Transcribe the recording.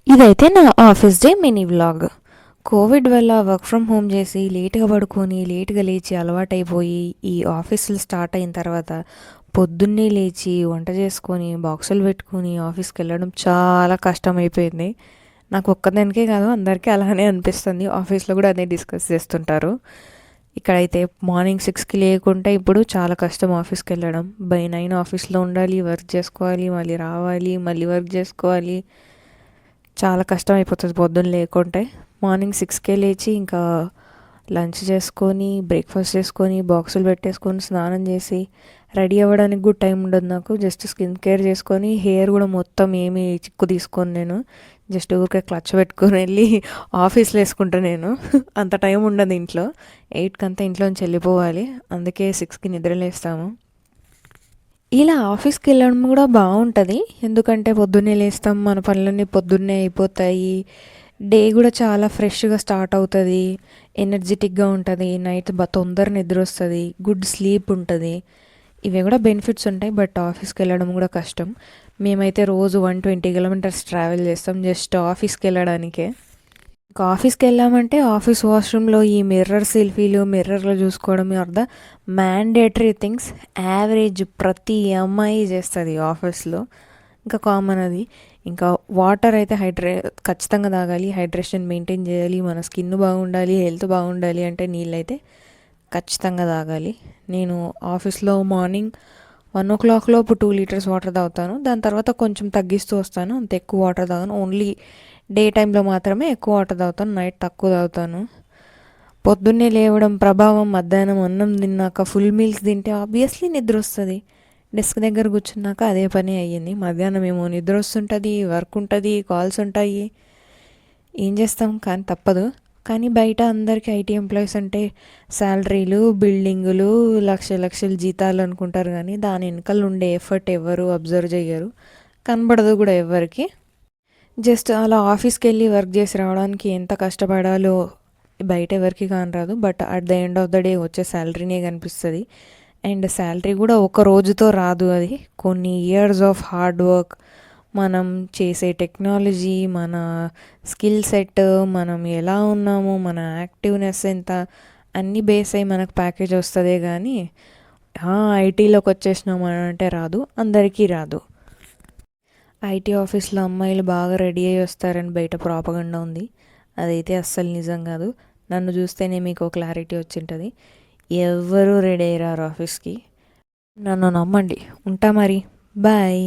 ఇదైతే నా office day mini vlog. Covid వల్ల వర్క్ ఫ్రమ్ హోమ్ చేసి లేట్‌గా పడుకొని, లేట్‌గా లేచి అలవాటైపోయి, ఈ ఆఫీసులు స్టార్ట్ అయిన తర్వాత పొద్దున్నే లేచి, వంట చేసుకొని, బాక్సులు పెట్టుకొని ఆఫీస్‌కెళ్ళడం చాలా కష్టమైపోయింది. నాకు ఒక్కదానికే కాదు అందరికీ అలానే అనిపిస్తుంది. ఆఫీస్‌లో కూడా అదే డిస్కస్ చేస్తుంటారు. ఇక్కడైతే మార్నింగ్ 6కి లేకుంటే ఇప్పుడు చాలా కష్టం ఆఫీస్‌కెళ్ళడం. బై 9 ఆఫీస్‌లో ఉండాలి, వర్క్ చేసుకోవాలి, మళ్ళీ రావాలి, మళ్ళీ వర్క్ చేసుకోవాలి. చాలా కష్టం అయిపోతుంది పొద్దున్న లేకుంటే. మార్నింగ్ 6కే లేచి ఇంకా లంచ్ చేసుకొని, బ్రేక్‌ఫాస్ట్ చేసుకొని, బాక్సులు పెట్టేసుకొని, స్నానం చేసి, రెడీ అవ్వడానికి కూడా టైం ఉండదు నాకు. జస్ట్ స్కిన్ కేర్ చేసుకొని, హెయిర్ కూడా మొత్తం ఏమి చిక్కు తీసుకోను నేను. జస్ట్ ఊరికే క్లచ్ పెట్టుకొని వెళ్ళి ఆఫీస్‌లో వేసుకుంటా నేను. అంత టైం ఉండదు ఇంట్లో. 8కి అంతా ఇంట్లో నుంచి వెళ్ళిపోవాలి. అందుకే 6కి నిద్ర లేస్తాము. ఇలా ఆఫీస్‌కెళ్ళడం కూడా బావుంటది. ఎందుకంటే పొద్దున్నే లేస్తాం. మన పనులన్నీ పొద్దున్నే అయిపోతాయి. డే కూడా చాలా ఫ్రెష్‌గా స్టార్ట్ అవుతది. ఎనర్జిటిక్‌గా ఉంటది. నైట్ తొందర నిద్రొస్తది. గుడ్ స్లీప్ ఉంటది. ఇవి కూడా బెనిఫిట్స్ ఉంటాయి. బట్ ఆఫీస్‌కెళ్ళడం కూడా కష్టం. మేమైతే రోజు 120 కిలోమీటర్స్ ట్రావెల్ చేస్తాం జస్ట్ ఆఫీస్‌కెళ్ళడానికే. ఇంకా ఆఫీస్‌కెళ్ళామంటే ఆఫీస్ వాష్‌రూమ్‌లో ఈ మిర్రర్ సెల్ఫీలు, మిర్రర్‌లో చూసుకోవడం are the mandatory things. Average ప్రతి అమ్మాయి చేస్తది ఆఫీస్‌లో. ఇంకా కామన్ అది. ఇంకా వాటర్ అయితే ఖచ్చితంగా తాగాలి. హైడ్రేషన్ మెయింటైన్ చేయాలి. మన స్కిన్ బాగుండాలి, హెల్త్ బాగుండాలి అంటే నీళ్ళైతే ఖచ్చితంగా తాగాలి. నేను ఆఫీస్‌లో మార్నింగ్ 1:00 లోపు 2 లీటర్స్ వాటర్ తాగుతాను. దాని తర్వాత కొంచెం తగ్గిస్తూ వస్తాను. అంత ఎక్కువ వాటర్ తాగను. ఓన్లీ డే టైంలో మాత్రమే ఎక్కువ వాటర్ తాగుతాను. నైట్ తక్కువ తాగుతాను. పొద్దున్నే లేవడం ప్రభావం మధ్యాహ్నం అన్నం తిన్నాక ఫుల్ మీల్స్ తింటే ఆబ్వియస్లీ నిద్ర వస్తుంది. డెస్క్ దగ్గర కూర్చున్నాక అదే పని అయ్యింది. మధ్యాహ్నం ఏమో నిద్ర వస్తుంటుంది, వర్క్ ఉంటుంది, కాల్స్ ఉంటాయి. ఏం చేస్తాం కానీ తప్పదు. కానీ బయట అందరికీ ఐటీ ఎంప్లాయీస్ అంటే శాలరీలు, బిల్డింగులు, లక్షల జీతాలు అనుకుంటారు కానీ దాని వెనకాల ఉండే ఎఫర్ట్ ఎవరు అబ్జర్వ్ చేయరు. కనబడదు కూడా ఎవరికి. జస్ట్ అలా ఆఫీస్కి వెళ్ళి వర్క్ చేసి రావడానికి ఎంత కష్టపడాలో బయట ఎవరికి కానరాదు. But at the end of the day వచ్చే శాలరీనే కనిపిస్తుంది. అండ్ శాలరీ కూడా ఒక రోజుతో రాదు. అది కొన్ని ఇయర్స్ ఆఫ్ హార్డ్ వర్క్, మనం చేసే టెక్నాలజీ, మన స్కిల్ సెట్, మనం ఎలా ఉన్నాము, మన యాక్టివ్నెస్ ఎంత, అన్నీ బేస్ అయ్యి మనకు ప్యాకేజ్ వస్తుందే కానీ ఐటీలోకి వచ్చేసినాము అని అంటే రాదు. అందరికీ రాదు. ఐటీ ఆఫీస్లో అమ్మాయిలు బాగా రెడీ అయ్యి వస్తారని బయట ప్రాపగండా ఉంది. అదైతే అస్సలు నిజం కాదు. నన్ను చూస్తేనే మీకు క్లారిటీ వచ్చింటుంది. ఎవ్వరూ రెడీ అయ్యారు ఆఫీస్కి. నన్ను నమ్మండి. ఉంటా మరి. బాయ్.